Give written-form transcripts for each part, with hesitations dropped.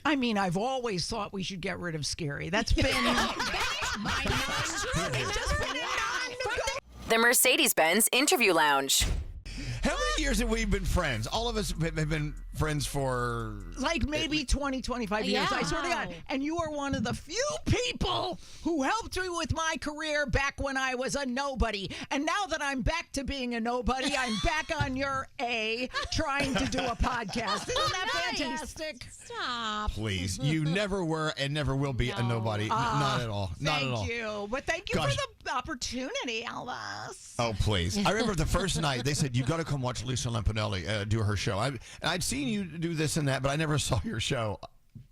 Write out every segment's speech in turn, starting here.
I mean, I've always thought we should get rid of scary. That's been my The Mercedes-Benz Interview Lounge. How many years have we been friends? All of us have been friends for... like maybe 20, 25 years. I swear to God. And you are one of the few people who helped me with my career back when I was a nobody. And now that I'm back to being a nobody, I'm back on your A trying to do a podcast. Isn't that fantastic? Stop. Please. You never were and never will be a nobody. Not at all. Not at all. Thank you. But thank you for the opportunity, Elvis. Oh, please. I remember the first night they said, you got to come watch Lisa Lampanelli do her show. I'd seen you do this and that, but I never saw your show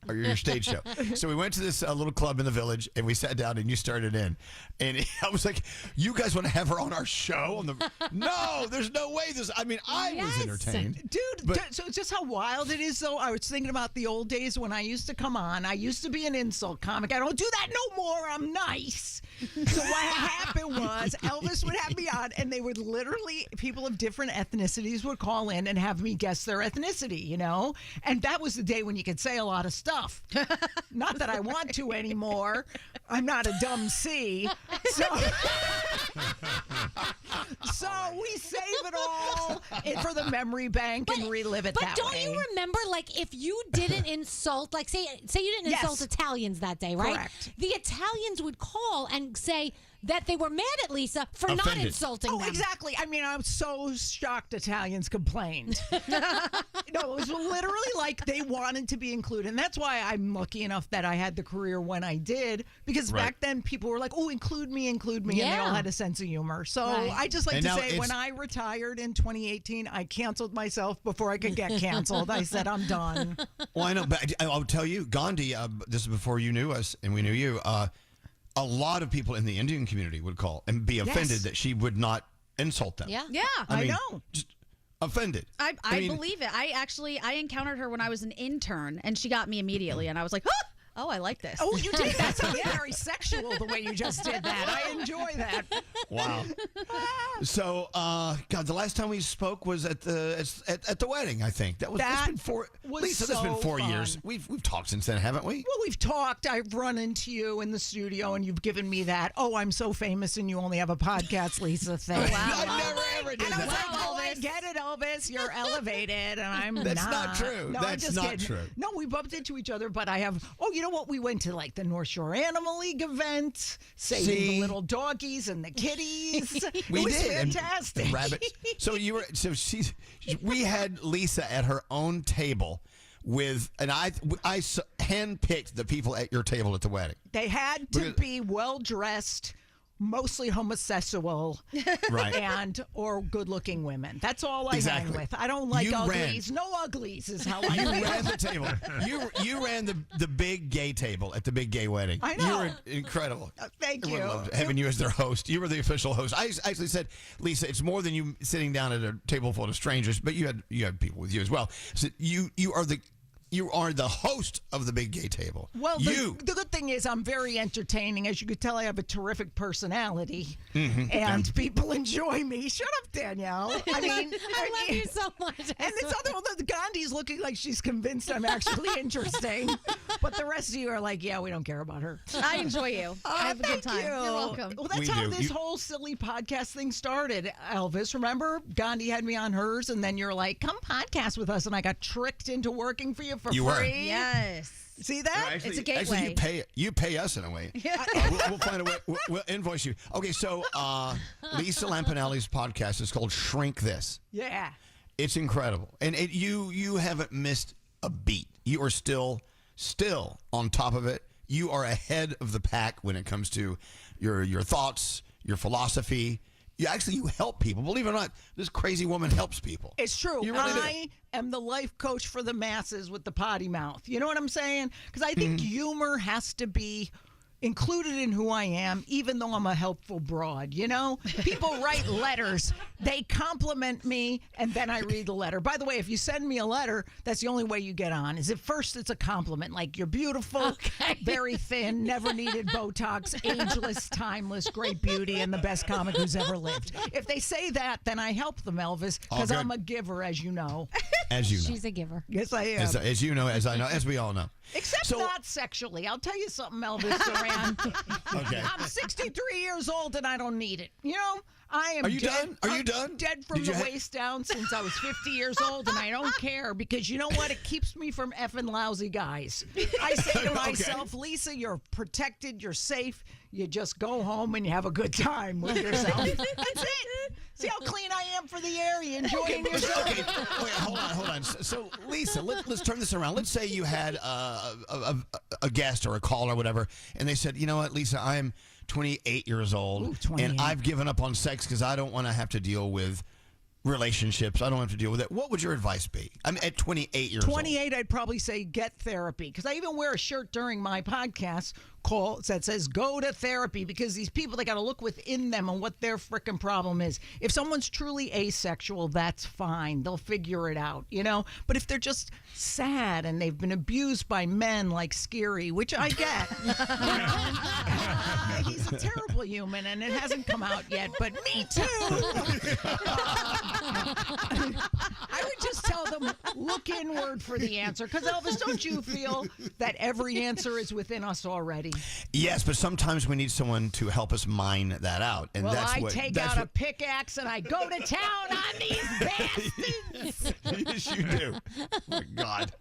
or your stage show. So we went to this little club in the village and we sat down and you started in. And I was like, you guys want to have her on our show? No, there's no way. I was entertained. Dude, so just how wild it is, though. I was thinking about the old days when I used to come on. I used to be an insult comic. I don't do that no more. I'm nice. So what happened was Elvis would have me on, and they would literally, people of different ethnicities would call in and have me guess their ethnicity, you know? And that was the day when you could say a lot of stuff. Not that I want to anymore. I'm not a dumb C. So we save it all for the memory bank and relive it that way. But don't you remember, like, if you didn't insult, like, say you didn't insult Italians that day, right? Correct. The Italians would call and say that they were mad at Lisa for not insulting them. Exactly. I mean, I'm so shocked Italians complained. No, it was literally like they wanted to be included. And that's why I'm lucky enough that I had the career when I did, because back then people were like, oh, include me. And they all had a sense of humor. So I just like to say, when I retired in 2018, I canceled myself before I could get canceled. I said, I'm done. Well, I know, but I'll tell you, Gandhi, this is before you knew us and we knew you, a lot of people in the Indian community would call and be offended that she would not insult them. Yeah. I mean, know. Just offended. I believe it. I encountered her when I was an intern, and she got me immediately, and I was like, oh, I like this. Oh, you did? That sounded very sexual the way you just did that. I enjoy that. Wow. So, God, the last time we spoke was at the wedding, I think. That's been 4 years. We've talked since then, haven't we? Well, we've talked. I've run into you in the studio, and you've given me that, oh, I'm so famous and you only have a podcast, Lisa thing. Wow. I never ever did and I was that. like, oh, I get it, Elvis. You're elevated, and I'm That's not true. No, That's I'm just not kidding. true. No, we bumped into each other, but I have, you know what? We went to like the North Shore Animal League event, saving the little doggies and the kitties. We it was did. fantastic. And the rabbits. We had Lisa at her own table and I handpicked the people at your table at the wedding. They had to be well-dressed, mostly homosexual, right, or good-looking women. That's all I hang with. I don't like uglies. No uglies is how I You ran the table. You ran the big gay table at the big gay wedding. I know. You were incredible. Thank you. Loved having you as their host. You were the official host. I actually said, Lisa, it's more than you sitting down at a table full of strangers, but you had people with you as well. So you are the host of the big gay table. Well, the good thing is I'm very entertaining. As you could tell, I have a terrific personality, and people enjoy me. Shut up, Danielle. I mean, I love you so much. And this other one, Gandhi's looking like she's convinced I'm actually interesting, but the rest of you are like, yeah, we don't care about her. I enjoy you. I have a good time. You. You're welcome. Well, that's how this whole silly podcast thing started, Elvis. Remember, Gandhi had me on hers, and then you're like, come podcast with us, and I got tricked into working for you for free. Were. Yes. See that? Actually, it's a gateway. Actually, you pay us in a way. We'll find a way. We'll invoice you. Okay, so Lisa Lampanelli's podcast is called Shrink This. Yeah. It's incredible. And you haven't missed a beat. You are still on top of it. You are ahead of the pack when it comes to your thoughts, your philosophy. You help people. Believe it or not, this crazy woman helps people. It's true. You really I am the life coach for the masses with the potty mouth. You know what I'm saying? Because I think humor has to be included in who I am, even though I'm a helpful broad. You know, people write letters, they compliment me, and then I read the letter. By the way, if you send me a letter, that's the only way you get on. Is at first it's a compliment, like you're beautiful, very thin, never needed Botox, ageless, timeless, great beauty, and the best comic who's ever lived. If they say that, then I help them, Elvis, because I'm a giver, as you know. As you know. She's a giver. Yes, I am. As you know, as I know, as we all know. Except not sexually. I'll tell you something, Elvis Duran. Okay. I'm 63 years old and I don't need it. You know, I am. Are you dead. done? Are you done? Dead from the waist down since I was 50 years old, and I don't care because you know what? It keeps me from effing lousy guys. I say to myself, Lisa, you're protected. You're safe. You just go home and you have a good time with yourself. That's it. See how clean I am for the air? You enjoying yourself? Okay. Wait, hold on. So Lisa, let's turn this around. Let's say you had a guest or a call or whatever, and they said, you know what, Lisa, I'm 28 years old, and I've given up on sex because I don't want to have to deal with relationships. I don't have to deal with it. What would your advice be? I'm at 28 years old. 28, I'd probably say get therapy, because I even wear a shirt during my podcast that says go to therapy, because these people, they got to look within them and what their frickin' problem is. If someone's truly asexual, that's fine. They'll figure it out, you know? But if they're just sad and they've been abused by men like Scary, which I get, he's a terrible human and it hasn't come out yet, but me too. I would just tell them, look inward for the answer. Because, Elvis, don't you feel that every answer is within us already? Yes, but sometimes we need someone to help us mine that out. And I take out a pickaxe and I go to town on these bastards. Yes, you do. Oh, my God.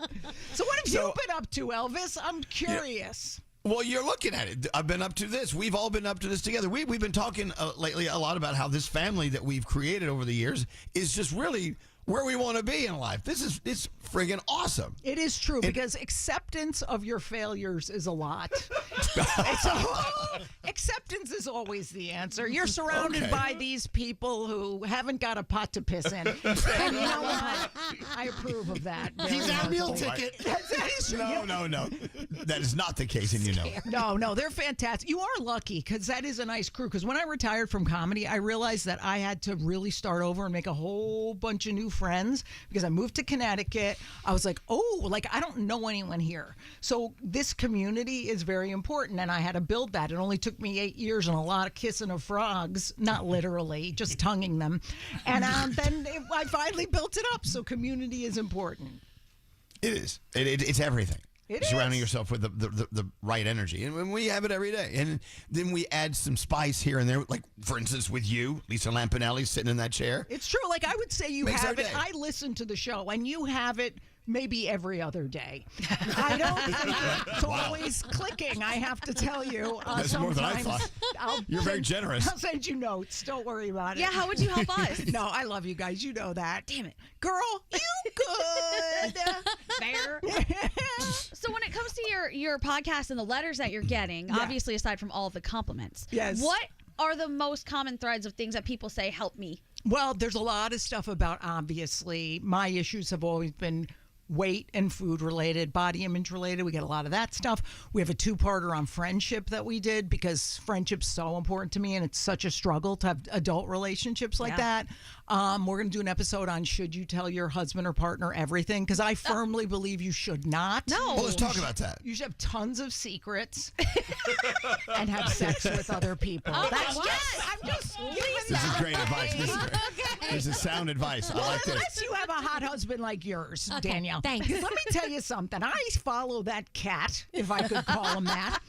So what have you been up to, Elvis? I'm curious. Well, you're looking at it. I've been up to this. We've all been up to this together. We've been talking lately a lot about how this family that we've created over the years is just really where we want to be in life. It's friggin' awesome. It is true, because acceptance of your failures is a lot. Acceptance is always the answer. You're surrounded by these people who haven't got a pot to piss in. And you know what? I approve of that. He's our meal ticket. No. That is not the case, and you know. No, they're fantastic. You are lucky, because that is a nice crew. Because when I retired from comedy, I realized that I had to really start over and make a whole bunch of new friends, because I moved to Connecticut. I was like, I don't know anyone here. So this community is very important, and I had to build that. It only took me 8 years and a lot of kissing of frogs, not literally, just tonguing them. And then I finally built it up. So community is important. It is. It's everything. Surrounding is. yourself with the right energy. And we have it every day. And then we add some spice here and there. Like, for instance, with you, Lisa Lampanelli, sitting in that chair. It's true. Like, I would say you Makes have our it. day. I listen to the show, and you have it maybe every other day. I don't think it's always clicking, I have to tell you. That's more than I thought. You're very generous. I'll send you notes. Don't worry about it. Yeah, how would you help us? No, I love you guys. You know that. Damn it. Girl, you good. Fair. So when it comes to your podcast and the letters that you're getting, obviously aside from all of the compliments, what are the most common threads of things that people say, help me? Well, there's a lot of stuff about, obviously, my issues have always been weight and food related, body image related. We get a lot of that stuff. We have a 2-parter on friendship that we did, because friendship's so important to me, and it's such a struggle to have adult relationships like that. We're going to do an episode on should you tell your husband or partner everything, because I firmly believe you should not. No. Well, let's talk about that. You should have tons of secrets and have sex with other people. That's I'm just This is great advice. This is sound advice. I like this. Unless you have a hot husband like yours, Danielle. Thanks. Let me tell you something. I follow that cat, if I could call him that,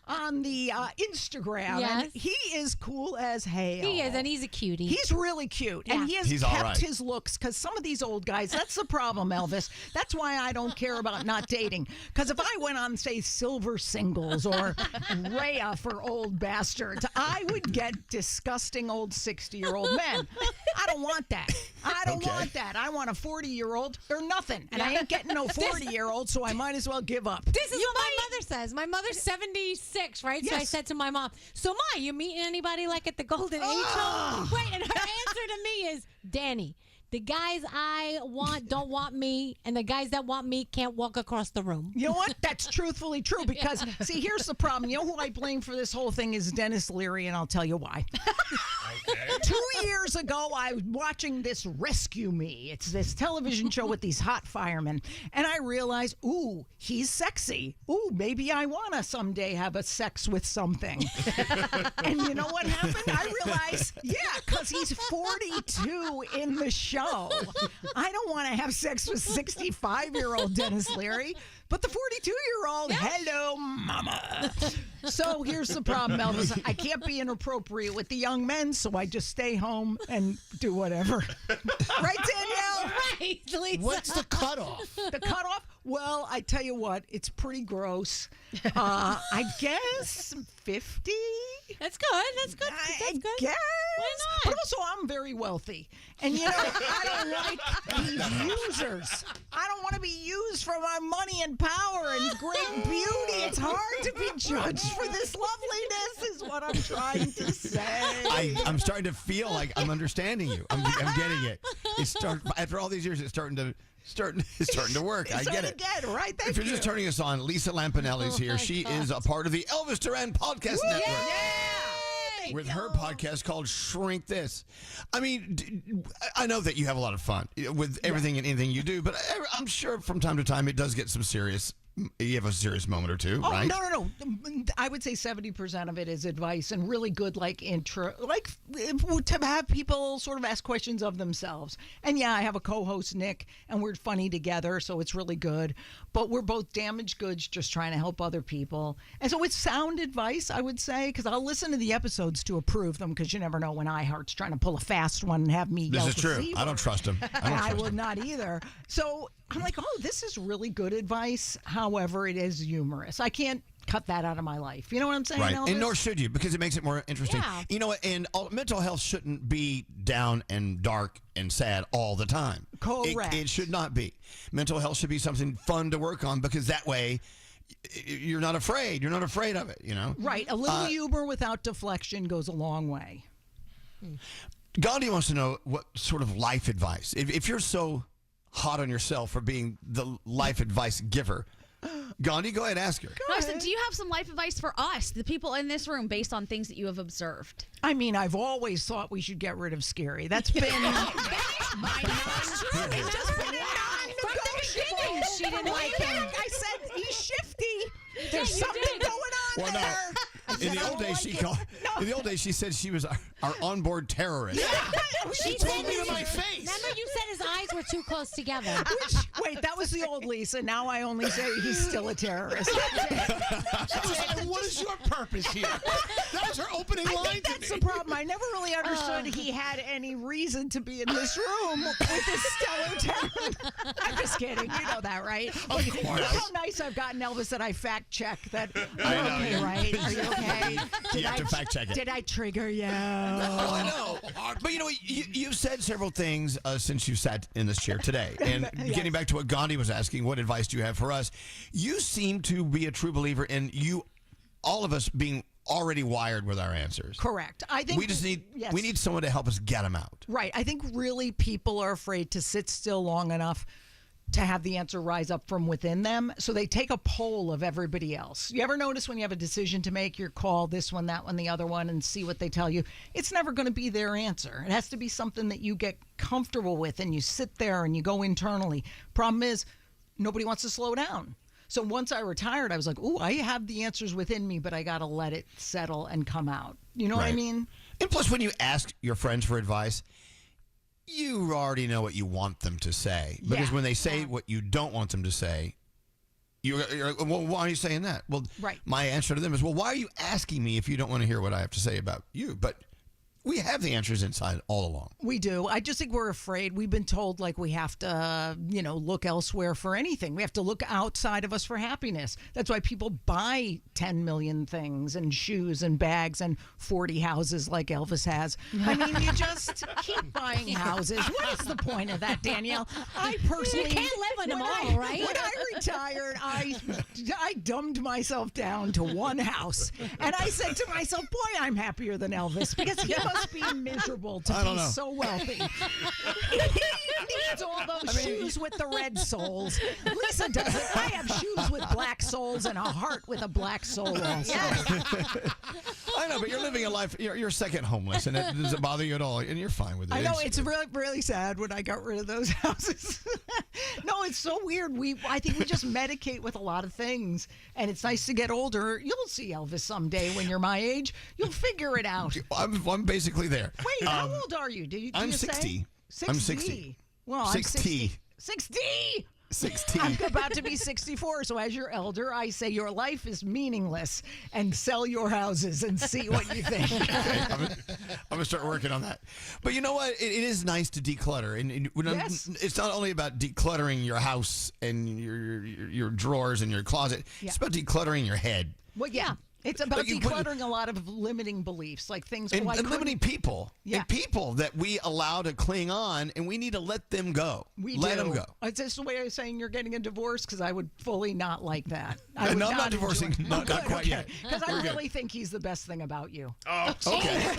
on the Instagram. Yes. And he is cool as hell. He is, and he's a cutie. He's really cute. And he has He's all kept right. his looks, because some of these old guys, that's the problem, Elvis. That's why I don't care about not dating. Because if I went on, say, Silver Singles or Rhea for old bastards, I would get disgusting old 60-year-old men. I don't want that. I don't want that. I want a 40-year-old or nothing. And I ain't getting no 40-year-old, so I might as well give up. This is what my mother says. My mother's 76, right? So I said to my mom, so Ma, you meeting anybody like at the Golden Age home? Wait, and her answer to me is, Danny, the guys I want don't want me, and the guys that want me can't walk across the room. You know what? That's truthfully true because, see, here's the problem. You know who I blame for this whole thing is Dennis Leary, and I'll tell you why. Okay. 2 years ago, I was watching this Rescue Me. It's this television show with these hot firemen, and I realized, ooh, he's sexy. Ooh, maybe I want to someday have a sex with something. And you know what happened? I realized, yeah, because he's 42 in the show. I don't want to have sex with 65-year-old Dennis Leary, but the 42-year-old, hello, mama. So here's the problem, Elvis. I can't be inappropriate with the young men, so I just stay home and do whatever. Right, Danielle? Right, Lisa. What's the cutoff? The cutoff? Well, I tell you what, it's pretty gross. I guess 50? That's good. That's good. I That's good. guess. Why not? But also, I'm very wealthy. And, you know, I don't like these users. I don't want to be used for my money and power and great beauty. It's hard to be judged for this loveliness is what I'm trying to say. I'm starting to feel like I'm understanding you. I'm getting it. After all these years, it's starting to work. I get it. Right? Thank If you're just turning us on, Lisa Lampanelli's here. She is a part of the Elvis Duran Podcast Network. Yeah! With her podcast called Shrink This. I mean, I know that you have a lot of fun with everything and anything you do, but I'm sure from time to time it does get some serious. You have a serious moment or two, right? No. I would say 70% of it is advice and really good, like, intro, like, to have people sort of ask questions of themselves. And yeah, I have a co-host, Nick, and we're funny together, so it's really good. But we're both damaged goods just trying to help other people. And so it's sound advice, I would say, because I'll listen to the episodes to approve them, because you never know when iHeart's trying to pull a fast one and have me yell. This is true. I don't trust him. I will not either. So I'm like, oh, this is really good advice. However, it is humorous. I can't cut that out of my life. You know what I'm saying, right. Elvis? And nor should you, because it makes it more interesting. Yeah. You know what? And mental health shouldn't be down and dark and sad all the time. Correct. It should not be. Mental health should be something fun to work on, because that way you're not afraid. You're not afraid of it, you know? Right. A little humor without deflection goes a long way. Gandhi wants to know what sort of life advice. If you're so hot on yourself for being the life advice giver, Gandhi, go ahead, ask her. No, so do you have some life advice for us, the people in this room, based on things that you have observed? I mean, I've always thought we should get rid of Scary. That's been my It's just been non-negotiable. She didn't like him. I said he's shifty. There's something going on Well, there. no. In the old days, she said she was our onboard terrorist. Yeah. She told me to my face. Remember, you said his eyes were too close together. Wait, that was the old Lisa. Now I only say he's still a terrorist. What is your purpose here? That was her opening I line think to that's me. the problem. I never really understood he had any reason to be in this room with his stellar talent. I'm just kidding. You know that, right? Of course. Look how nice I've gotten, Elvis, that I fact check that. I You're know, okay, yeah. right? Are you okay? You have to fact check it. Did I trigger you? Oh, I know. But you know, you've said several things since you sat in this chair today. And getting back to what Gandhi was asking, what advice do you have for us? You seem to be a true believer in all of us being already wired with our answers. Correct. I think we just need someone to help us get them out. Right. I think really people are afraid to sit still long enough to have the answer rise up from within them. So they take a poll of everybody else. You ever notice when you have a decision to make, you call this one, that one, the other one, and see what they tell you? It's never going to be their answer. It has to be something that you get comfortable with, and you sit there and you go internally. Problem is, nobody wants to slow down. So once I retired, I was like, ooh, I have the answers within me, but I got to let it settle and come out. You know what I mean? And plus, when you ask your friends for advice, you already know what you want them to say. Because when they say what you don't want them to say, you're like, well, why are you saying that? Well, my answer to them is, well, why are you asking me if you don't want to hear what I have to say about you? But we have the answers inside all along. We do. I just think we're afraid. We've been told like we have to, look elsewhere for anything. We have to look outside of us for happiness. That's why people buy 10 million things and shoes and bags and 40 houses like Elvis has. I mean, you just keep buying houses. What is the point of that, Danielle? I personally... You can't live on them all, right? When I retired, I dumbed myself down to one house. And I said to myself, boy, I'm happier than Elvis, because he must must be miserable to be so wealthy. He needs all those shoes with the red soles. Lisa doesn't. I have shoes with black soles and a heart with a black soul also. I know, but you're living a life. You're second homeless, and it doesn't bother you at all, and you're fine with it. I know it's really, really sad when I got rid of those houses. No, it's so weird. I think we just medicate with a lot of things, and it's nice to get older. You'll see Elvis someday when you're my age. You'll figure it out. I'm basically there. Wait, how old are you? I'm 60. 60. I'm 60. Well, 60. 60. 60. I'm about to be 64, so as your elder, I say your life is meaningless and sell your houses and see what you think. Okay, I'm going to start working on that. But you know what? It is nice to declutter. And it's not only about decluttering your house and your drawers and your closet. Yeah. It's about decluttering your head. Well, yeah. It's about decluttering a lot of limiting beliefs, like things and limiting people. Yeah. And people that we allow to cling on, and we need to let them go. Let them go. Is this the way of saying you're getting a divorce? Because I would fully not like that. I'm not divorcing. Not quite yet. Because I really think he's the best thing about you. Oh, okay.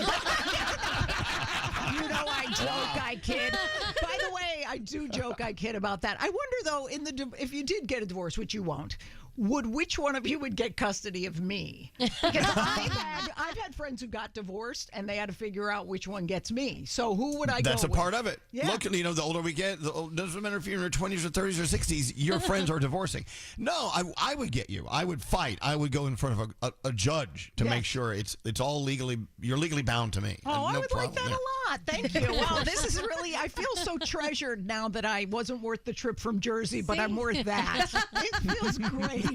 You know I joke, I kid. By the way, I do joke, I kid about that. I wonder, though, if you did get a divorce, which you won't, which one of you would get custody of me? Because I've had friends who got divorced and they had to figure out which one gets me. So who would I go with? That's a part of it. Yeah. Look, the older we get, doesn't matter if you're in your 20s or 30s or 60s, your friends are divorcing. No, I would get you. I would fight. I would go in front of a judge to make sure it's all legally, you're legally bound to me. Oh, I would like that a lot. Thank you. Wow, this is really, I feel so treasured now that I wasn't worth the trip from Jersey, but I'm worth that. It feels great.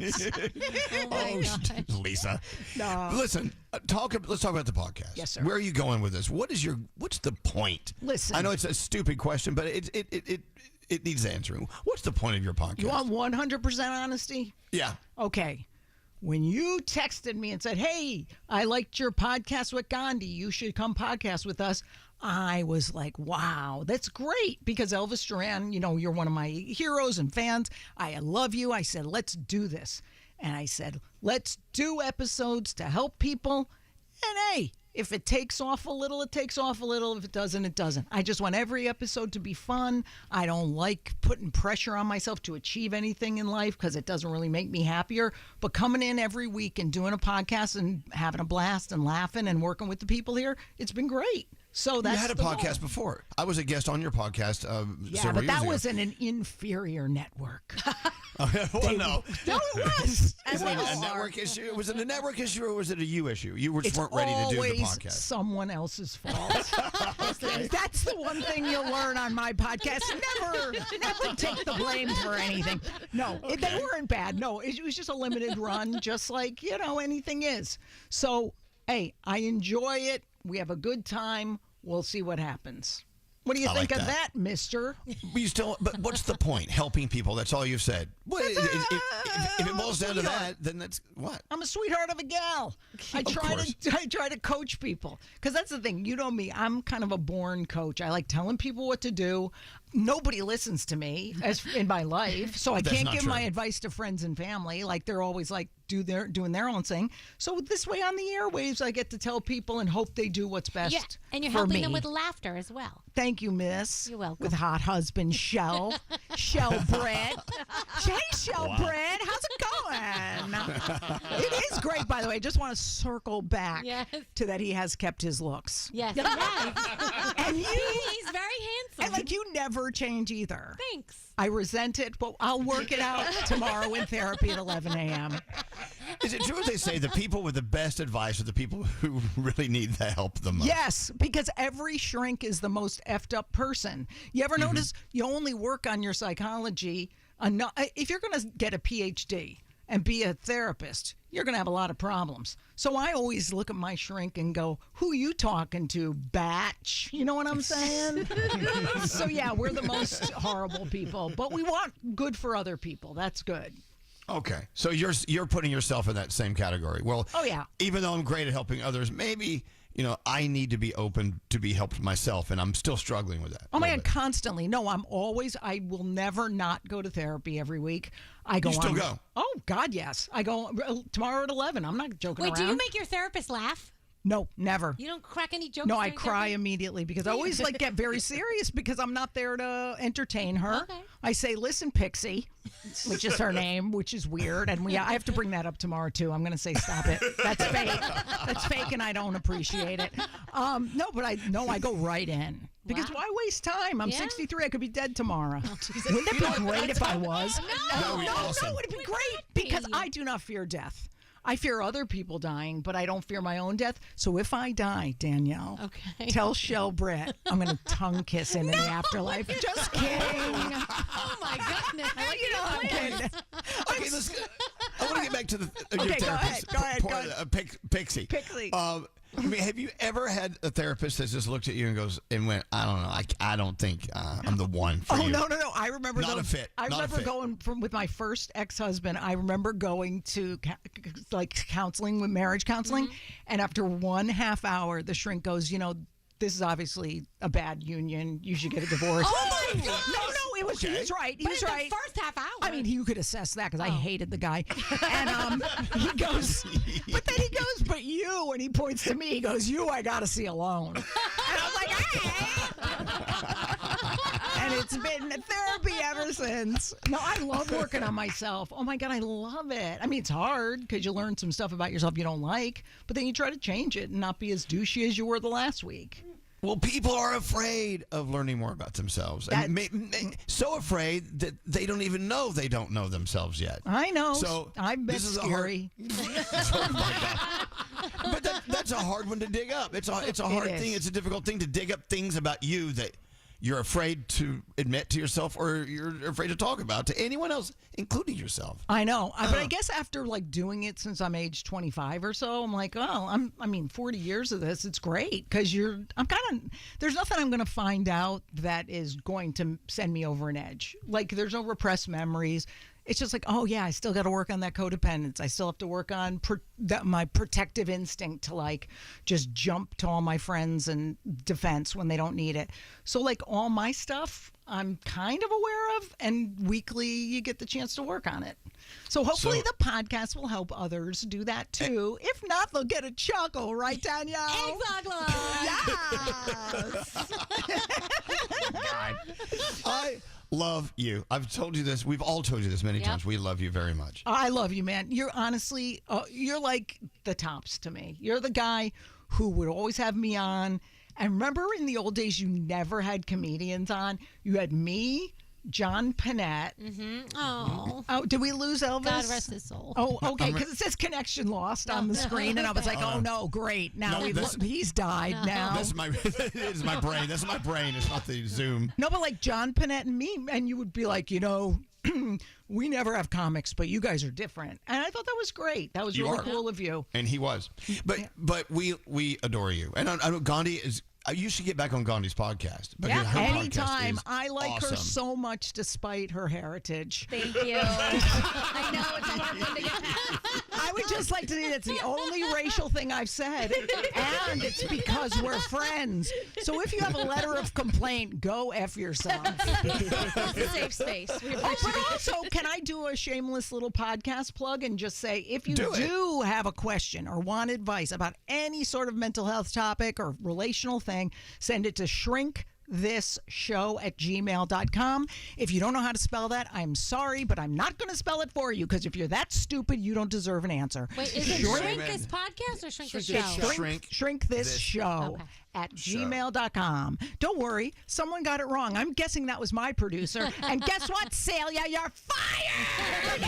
Lisa. No. Listen, let's talk about the podcast. Yes, sir. Where are you going with this? What's the point? Listen. I know it's a stupid question, but it needs answering. What's the point of your podcast? You want 100% honesty? Yeah. Okay. When you texted me and said, "Hey, I liked your podcast with Gandhi. You should come podcast with us," I was like, wow, that's great, because Elvis Duran, you're one of my heroes and fans. I love you. I said, let's do this. And I said, let's do episodes to help people. And hey, if it takes off a little, it takes off a little. If it doesn't, it doesn't. I just want every episode to be fun. I don't like putting pressure on myself to achieve anything in life because it doesn't really make me happier. But coming in every week and doing a podcast and having a blast and laughing and working with the people here, it's been great. So that's you had a podcast before. I was a guest on your podcast several years ago. But that was in an inferior network. Well, no, it was. Is it a network issue? Was it a network issue or was it a you issue? You just weren't ready to do the podcast. It's someone else's fault. Okay. That's the one thing you'll learn on my podcast. Never take the blame for anything. No, they weren't bad. No, it was just a limited run, just like anything is. So, hey, I enjoy it. We have a good time. We'll see what happens. What do you think of that, mister? But what's the point? Helping people. That's all you've said. Well, if it boils down to that, then that's what? I'm a sweetheart of a gal. I try to coach people. Because that's the thing. You know me. I'm kind of a born coach. I like telling people what to do. Nobody listens to me in my life. So I can't give my advice to friends and family. Like, they're always like doing their own thing. So this way on the airwaves, I get to tell people and hope they do what's best. Yeah, and you're helping them with laughter as well. Thank you, miss. You're welcome. With hot husband Shell. Shell Bread. Hey, Shell Bread. How's it going? It is great, by the way. I just want to circle back to that he has kept his looks. Yes, and he's very handsome. And you never change either. Thanks. I resent it, but I'll work it out tomorrow in therapy at 11 a.m. Is it true what they say the people with the best advice are the people who really need the help the most? Yes, because every shrink is the most effed up person. You ever notice you only work on your psychology enough? If you're going to get a PhD and be a therapist, you're going to have a lot of problems. So I always look at my shrink and go, who you talking to, batch? You know what I'm saying? So yeah, we're the most horrible people, but we want good for other people. That's good. Okay, so you're putting yourself in that same category. Well, even though I'm great at helping others, maybe I need to be open to be helped myself, and I'm still struggling with that. Oh my God, constantly. No, I will never not go to therapy every week. I go. You still go? Oh God, yes. I go tomorrow at 11. I'm not joking around. Wait, do you make your therapist laugh? No, never. You don't crack any jokes? No, I during cry therapy? immediately because I always get very serious because I'm not there to entertain her. Okay. I say, listen, Pixie, which is her name, which is weird. And I have to bring that up tomorrow, too. I'm going to say, stop it. That's fake. That's fake, and I don't appreciate it. No, but I go right in. Because why waste time? I'm 63. I could be dead tomorrow. Wouldn't it be great if I was? No, it would be great because I do not fear death. I fear other people dying, but I don't fear my own death. So if I die, Danielle, tell Shell Brett I'm going to tongue kiss him in the afterlife. Just kidding. Oh, my goodness. I'm kidding. Okay, I want to get back to your therapist. Go ahead. Pixie. I mean, have you ever had a therapist that just looked at you and went, I don't know, I don't think I'm the one for you? No. I remember not a fit. I remember going with my first ex-husband. I remember going to counseling, with marriage counseling, and after 1.5 hours, the shrink goes, this is obviously a bad union. You should get a divorce. Oh my God! No, it was. Okay. He's right. He's right. The first half hour. I mean, you could assess that because I hated the guy. And he goes, but then he goes, but you, and he points to me. He goes, you, I got to see alone. And I was like, hey. And it's been therapy ever since. No, I love working on myself. Oh my God, I love it. I mean, it's hard because you learn some stuff about yourself you don't like, but then you try to change it and not be as douchey as you were the last week. Well, people are afraid of learning more about themselves. So afraid that they don't even know they don't know themselves yet. I know. So I've been scary. Oh my God. But that's a hard one to dig up. It's a hard thing. It's a difficult thing to dig up things about you that you're afraid to admit to yourself or you're afraid to talk about to anyone else, including yourself. I know. But I guess after doing it since I'm age 25 or so, I'm like, 40 years of this, it's great because there's nothing I'm going to find out that is going to send me over an edge. Like there's no repressed memories. It's just like, oh yeah, I still got to work on that codependence. I still have to work on my protective instinct to just jump to all my friends and defense when they don't need it. So all my stuff, I'm kind of aware of, and weekly you get the chance to work on it. So hopefully the podcast will help others do that too. If not, they'll get a chuckle, right, Danielle? Exactly. Yes. God. I love you. I've told you this. We've all told you this many times. We love you very much. I love you, man. You're honestly, you're like the tops to me. You're the guy who would always have me on. And remember in the old days, you never had comedians on. You had me, John Panette. Oh, did we lose Elvis? God rest his soul. Oh, okay, because it says connection lost on the screen, and I was like, oh no, great. Now he's died now. It's my brain. That's my brain. It's not the Zoom. No, but John Panette and me, and you would be like, we never have comics, but you guys are different. And I thought that was great. That was really cool of you. And he was. But we adore you. And I know Gandhi is. You should get back on Gandhi's podcast. Anytime. I like her so much despite her heritage. Thank you. I know it's a hard one to get past. I would just like to say that's the only racial thing I've said. And it's because we're friends. So if you have a letter of complaint, go F yourself. It's a safe space. But also, can I do a shameless little podcast plug and just say, if you do have a question or want advice about any sort of mental health topic or relational thing, send it to shrinkthisShow@gmail.com. If you don't know how to spell that, I'm sorry, but I'm not going to spell it for you because if you're that stupid, you don't deserve an answer. Wait, is it Shrink This Podcast or Shrink This Show? Shrink This Show. Okay. At gmail.com. Don't worry, someone got it wrong. I'm guessing that was my producer. And guess what, Celia? You're fired!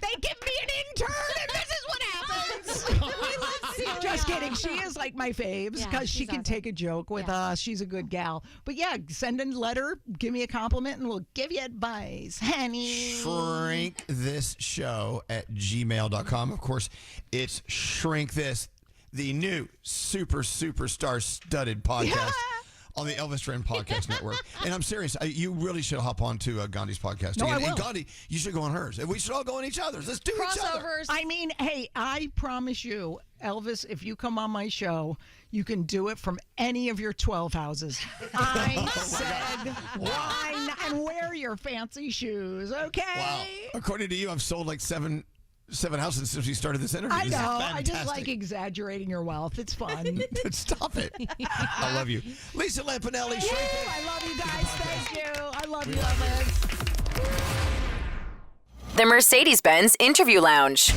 They give me an intern, and this is what happens. We love Celia. Just kidding. She is like my faves because she can take a joke with us. She's a good gal. But send a letter, give me a compliment, and we'll give you advice. Honey. ShrinkThisShow@gmail.com. Of course, it's Shrink This, the new superstar studded podcast on the Elvis Duran Podcast Network. And I'm serious. You really should hop on to Gandhi's podcast. No, I will. And Gandhi, you should go on hers. And we should all go on each other's. Let's do each other. I mean, hey, I promise you, Elvis, if you come on my show, you can do it from any of your 12 houses. I said, why not? And wear your fancy shoes, okay? Wow. According to you, I've sold like 7 7 houses since we started this interview. I This is know. I just fantastic. like exaggerating your wealth. It's fun. Stop it. I love you. Lisa Lampanelli. I love you guys. Thank you. I love you, Elvis. The Mercedes-Benz Interview Lounge.